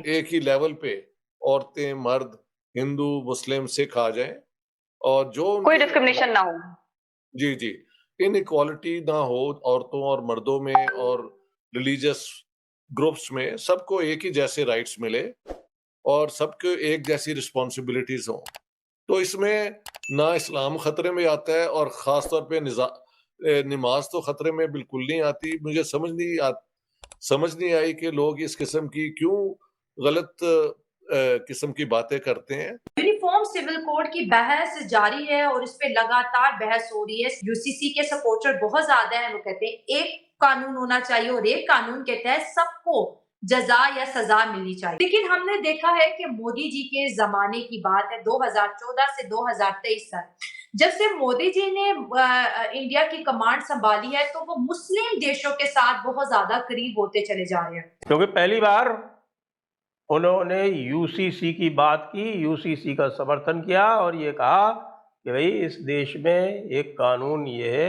एक ही लेवल पे औरतें, मर्द, हिंदू, मुस्लिम, सिख आ जाएँ और जो कोई उनके डिस्क्रिमिनेशन ना हो। जी, जी। इनइक्वालिटी ना हो औरतों और मर्दों में और रिलीजियस ग्रुप्स में, सबको एक ही जैसे राइट्स मिले और सबको एक जैसी रिस्पॉन्सिबिलिटीज़ हों। तो इसमें ना इस्लाम खतरे में आता है और ख़ास तौर पे नमाज़ तो खतरे में बिल्कुल नहीं आती। मुझे समझ नहीं आई कि लोग इस किस्म की क्यों गलत किस्म की बातें करते हैं। यूनिफॉर्म सिविल कोड की बहस जारी है और इस पे लगातार बहस हो रही है। यूसीसी के सपोर्टर बहुत ज्यादा हैं। वो कहते हैं एक कानून होना चाहिए और एक कानून के तहत सबको जजा या सजा मिलनी चाहिए। लेकिन हमने देखा है कि मोदी जी के जमाने की बात है, 2014 से 2023 तक, जब से मोदी जी ने इंडिया की कमांड संभाली है, तो वो मुस्लिम देशों के साथ बहुत ज्यादा करीब होते चले जा रहे हैं। क्योंकि पहली बार उन्होंने यूसीसी की बात की, यूसीसी का समर्थन किया और ये कहा कि भाई इस देश में एक कानून ये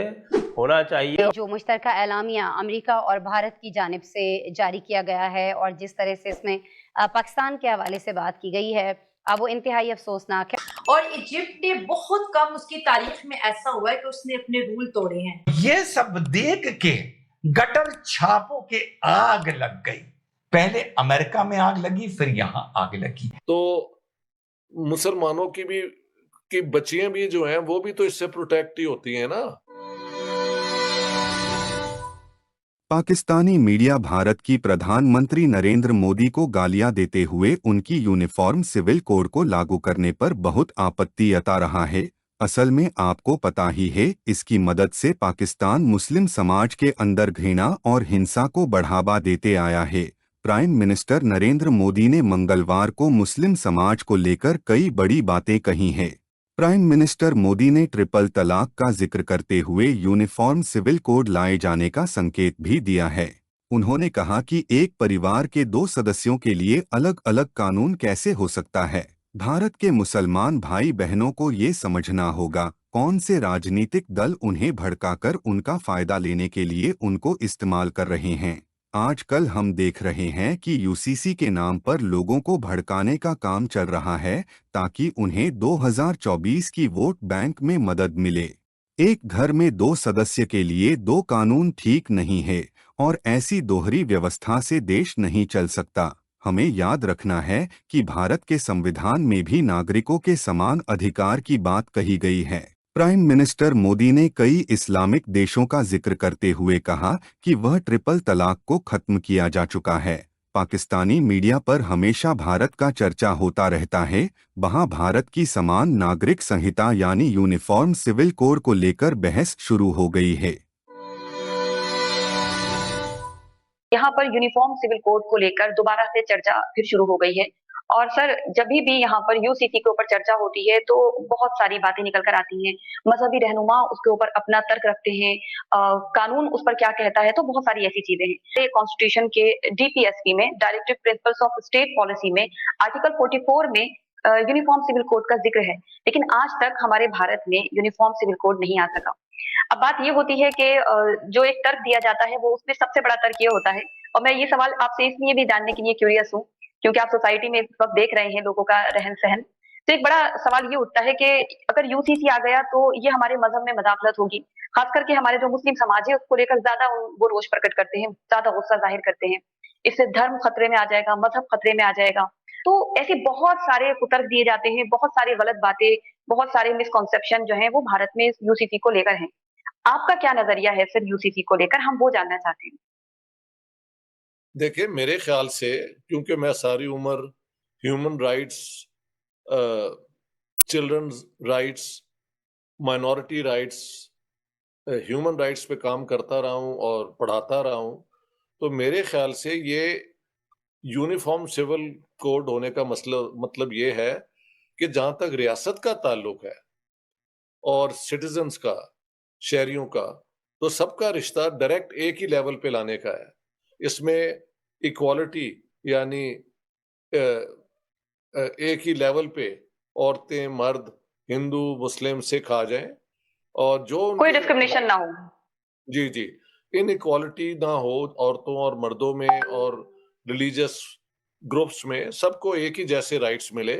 होना चाहिए। जो मुश्तरका एलामिया अमेरिका और भारत की जानिब से जारी किया गया है और जिस तरह से इसमें पाकिस्तान के हवाले से बात की गई है, अब वो इंतहाई अफसोसनाक है। और इजिप्ट ने बहुत कम उसकी तारीख में ऐसा हुआ है कि उसने अपने रूल तोड़े हैं। ये सब देख के गटर छापों के आग लग गई। पहले अमेरिका में आग लगी, फिर यहां आग लगी। तो मुसलमानों की बच्चियां भी जो हैं वो भी तो इससे प्रोटेक्ट ही होती हैं ना। पाकिस्तानी मीडिया भारत की प्रधानमंत्री नरेंद्र मोदी को गालियां देते हुए उनकी यूनिफॉर्म सिविल कोड को लागू करने पर बहुत आपत्ति जता रहा है। असल में आपको पता ही है, इसकी मदद से पाकिस्तान मुस्लिम समाज के अंदर घृणा और हिंसा को बढ़ावा देते आया है। प्राइम मिनिस्टर नरेंद्र मोदी ने मंगलवार को मुस्लिम समाज को लेकर कई बड़ी बातें कही हैं। प्राइम मिनिस्टर मोदी ने ट्रिपल तलाक का जिक्र करते हुए यूनिफॉर्म सिविल कोड लाए जाने का संकेत भी दिया है। उन्होंने कहा कि एक परिवार के 2 सदस्यों के लिए अलग अलग कानून कैसे हो सकता है। भारत के मुसलमान भाई बहनों को ये समझना होगा कौन से राजनीतिक दल उन्हें भड़काकर उनका फायदा लेने के लिए उनको इस्तेमाल कर रहे हैं। आजकल हम देख रहे हैं कि यूसीसी के नाम पर लोगों को भड़काने का काम चल रहा है ताकि उन्हें 2024 की वोट बैंक में मदद मिले। एक घर में 2 सदस्य के लिए 2 कानून ठीक नहीं है और ऐसी दोहरी व्यवस्था से देश नहीं चल सकता। हमें याद रखना है कि भारत के संविधान में भी नागरिकों के समान अधिकार की बात कही गई है। प्राइम मिनिस्टर मोदी ने कई इस्लामिक देशों का जिक्र करते हुए कहा कि वह ट्रिपल तलाक को खत्म किया जा चुका है। पाकिस्तानी मीडिया पर हमेशा भारत का चर्चा होता रहता है। वहां भारत की समान नागरिक संहिता यानी यूनिफॉर्म सिविल कोड को लेकर बहस शुरू हो गई है। यहाँ पर यूनिफॉर्म सिविल कोड को लेकर दोबारा से चर्चा फिर शुरू हो गई है। और सर, जब भी यहाँ पर यूसीसी के ऊपर चर्चा होती है तो बहुत सारी बातें निकल कर आती हैं। मजहबी रहनुमा उसके ऊपर अपना तर्क रखते हैं, कानून उस पर क्या कहता है, तो बहुत सारी ऐसी चीजें हैं। कॉन्स्टिट्यूशन के डीपीएसपी में, directive principles of state policy में, आर्टिकल 44 में यूनिफॉर्म सिविल कोड का जिक्र है। लेकिन आज तक हमारे भारत में यूनिफॉर्म सिविल कोड नहीं आ सका। अब बात ये होती है कि जो एक तर्क दिया जाता है वो उसमें सबसे बड़ा तर्क ये होता है, और मैं ये सवाल आपसे इसलिए भी जानने के लिए क्यूरियस हूँ क्योंकि आप सोसाइटी में इस वक्त देख रहे हैं लोगों का रहन सहन। तो एक बड़ा सवाल ये उठता है कि अगर यूसीसी आ गया तो ये हमारे मजहब में मदाखलत होगी। खास करके हमारे जो मुस्लिम समाज है उसको लेकर ज्यादा वो रोष प्रकट करते हैं, ज्यादा गुस्सा जाहिर करते हैं। इससे धर्म खतरे में आ जाएगा, मजहब खतरे में आ जाएगा। तो ऐसे बहुत सारे कुतर्क दिए जाते हैं, बहुत सारी गलत बातें, बहुत सारे मिसकॉन्सेप्शन जो है वो भारत में यूसीसी को लेकर है। आपका क्या नजरिया है सर यूसीसी को लेकर, हम वो जानना चाहते हैं। देखिए, मेरे ख्याल से क्योंकि मैं सारी उम्र human rights, children's rights, minority rights, human rights पे काम करता रहा हूँ और पढ़ाता रहा हूँ, तो मेरे ख्याल से ये यूनिफॉर्म सिविल कोड होने का मतलब ये है कि जहां तक रियासत का ताल्लुक है और सिटीजन्स का, शहरियों का, तो सबका रिश्ता डायरेक्ट एक ही लेवल पे लाने का है। इसमें इक्वालिटी यानी एक ही लेवल पे औरतें, मर्द, हिंदू, मुस्लिम, सिख आ जाएं और जो कोई उनके डिस्क्रिमिनेशन ना हो। जी, जी। इनइक्वालिटी ना हो औरतों और मर्दों में और रिलीजियस ग्रुप्स में सबको एक ही जैसे राइट्स मिले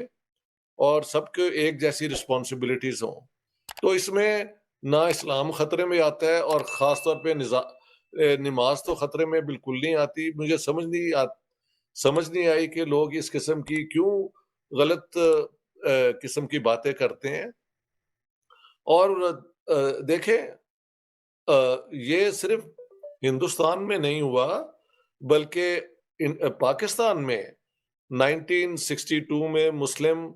और सबको एक जैसी रिस्पॉन्सिबिलिटीज हों। तो इसमें ना इस्लाम खतरे में आता है और ख़ास तौर पे नमाज तो खतरे में बिल्कुल नहीं आती। मुझे समझ नहीं आई कि लोग इस किस्म की क्यों गलत किस्म की बातें करते हैं। और देखें, ये सिर्फ हिंदुस्तान में नहीं हुआ, बल्कि पाकिस्तान में 1962 में मुस्लिम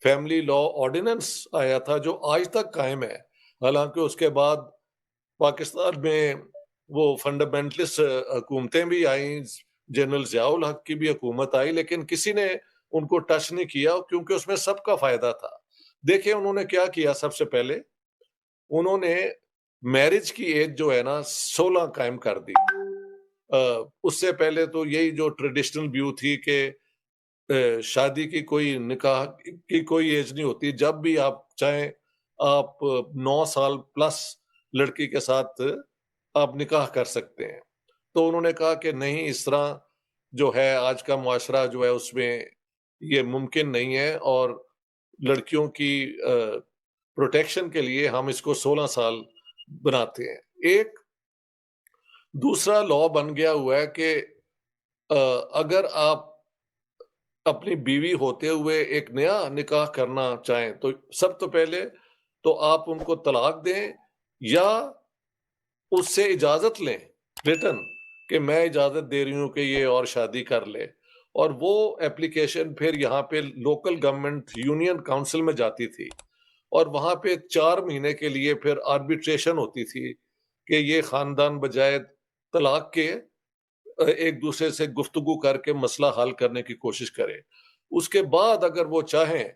फैमिली लॉ ऑर्डिनेंस आया था, जो आज तक कायम है। हालांकि उसके बाद पाकिस्तान में वो फंडामेंटलिस्ट हुकूमतें भी आई, जनरल ज़ियाउल हक की भी हुकूमत आई, लेकिन किसी ने उनको टच नहीं किया क्योंकि उसमें सबका फायदा था। देखिए उन्होंने क्या किया, सबसे पहले उन्होंने मैरिज की एज जो है ना 16 कायम कर दी। उससे पहले तो यही जो ट्रेडिशनल व्यू थी कि शादी की कोई निकाह की कोई एज नहीं होती, जब भी आप चाहें आप 9 साल प्लस लड़की के साथ आप निकाह कर सकते हैं। तो उन्होंने कहा कि नहीं, इस तरह जो है आज का मुआशरा जो है उसमें ये मुमकिन नहीं है और लड़कियों की प्रोटेक्शन के लिए हम इसको 16 साल बनाते हैं। एक दूसरा लॉ बन गया हुआ है कि अगर आप अपनी बीवी होते हुए एक नया निकाह करना चाहें तो सब तो पहले तो आप उनको तलाक दें या उससे इजाजत लें रिटन कि मैं इजाजत दे रही हूं कि ये और शादी कर ले, और वो एप्लीकेशन फिर यहाँ पे लोकल गवर्नमेंट यूनियन काउंसिल में जाती थी और वहां पे 4 महीने के लिए फिर आर्बिट्रेशन होती थी कि ये खानदान बजाय तलाक के एक दूसरे से गुफ्तगू करके मसला हल करने की कोशिश करे। उसके बाद अगर वो चाहें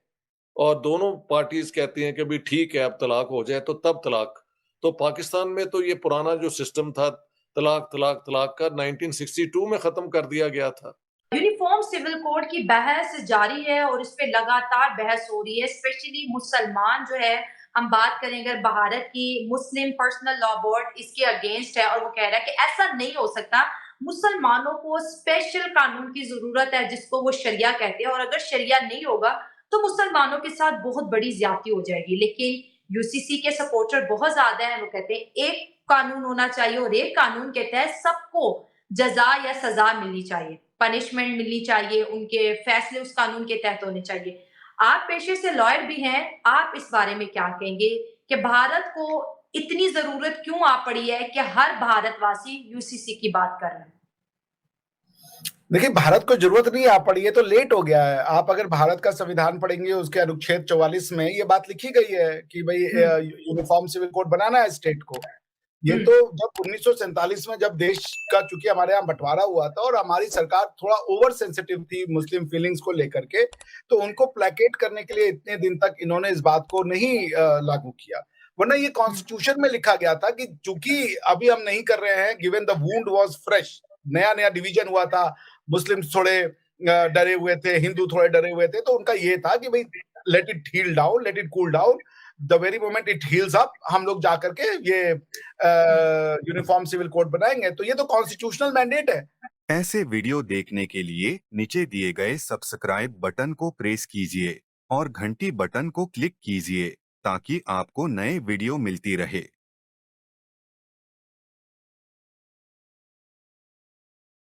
और दोनों पार्टीज कहती हैं कि भी ठीक है अब तलाक हो जाए तो तब तलाक। तो पाकिस्तान में तो ये पुराना जो सिस्टम था तलाक तलाक तलाक का 1962 में खत्म कर दिया गया था। यूनिफॉर्म सिविल कोड की बहस जारी है और इस पे लगातार बहस हो रही है, स्पेशली मुसलमान जो है, हम बात करें अगर भारत की मुस्लिम पर्सनल लॉ बोर्ड इसके अगेंस्ट है और वो कह रहा है कि ऐसा नहीं हो सकता, मुसलमानों को स्पेशल कानून की जरूरत है जिसको वो शरिया कहते हैं और अगर शरिया नहीं होगा तो मुसलमानों के साथ बहुत बड़ी ज्यादती हो जाएगी। लेकिन यूसीसी के सपोर्टर बहुत ज्यादा है, वो कहते हैं एक कानून होना चाहिए और एक कानून के तहत सबको जजा या सजा मिलनी चाहिए, पनिशमेंट मिलनी चाहिए, उनके फैसले उस कानून के तहत होने चाहिए। आप पेशे से लॉयर भी हैं, आप इस बारे में क्या कहेंगे कि भारत को इतनी जरूरत क्यों आ पड़ी है कि हर भारतवासी यूसीसी की बात कर रहे हैं? देखिए, भारत को जरूरत नहीं आ पड़ी है तो लेट हो गया है। आप अगर भारत का संविधान पढ़ेंगे उसके अनुच्छेद 44 में ये बात लिखी गई है कि भाई यूनिफॉर्म सिविल कोड बनाना है स्टेट को। ये तो जब 1947 में जब देश का चूंकि हमारे यहाँ बंटवारा हुआ था और हमारी सरकार थोड़ा ओवर सेंसिटिव थी मुस्लिम फीलिंग्स को लेकर के, तो उनको प्लेकेट करने के लिए इतने दिन तक इन्होंने इस बात को नहीं लागू किया। वरना ये कॉन्स्टिट्यूशन में लिखा गया था कि चूंकि अभी हम नहीं कर रहे हैं, given the wound was fresh, नया नया डिवीजन हुआ था, मुस्लिम थोड़े डरे हुए थे, हिंदू थोड़े डरे हुए थे, तो उनका ये था कि भाई let it heal down, let it cool down, the very moment it heals up हम लोग जाकर के ये यूनिफॉर्म सिविल कोड बनाएंगे। तो ये तो कॉन्स्टिट्यूशनल मैंडेट है। ऐसे वीडियो देखने के लिए नीचे दिए गए सब्सक्राइब बटन को प्रेस कीजिए और घंटी बटन को क्लिक कीजिए ताकि आपको नए वीडियो मिलती रहे।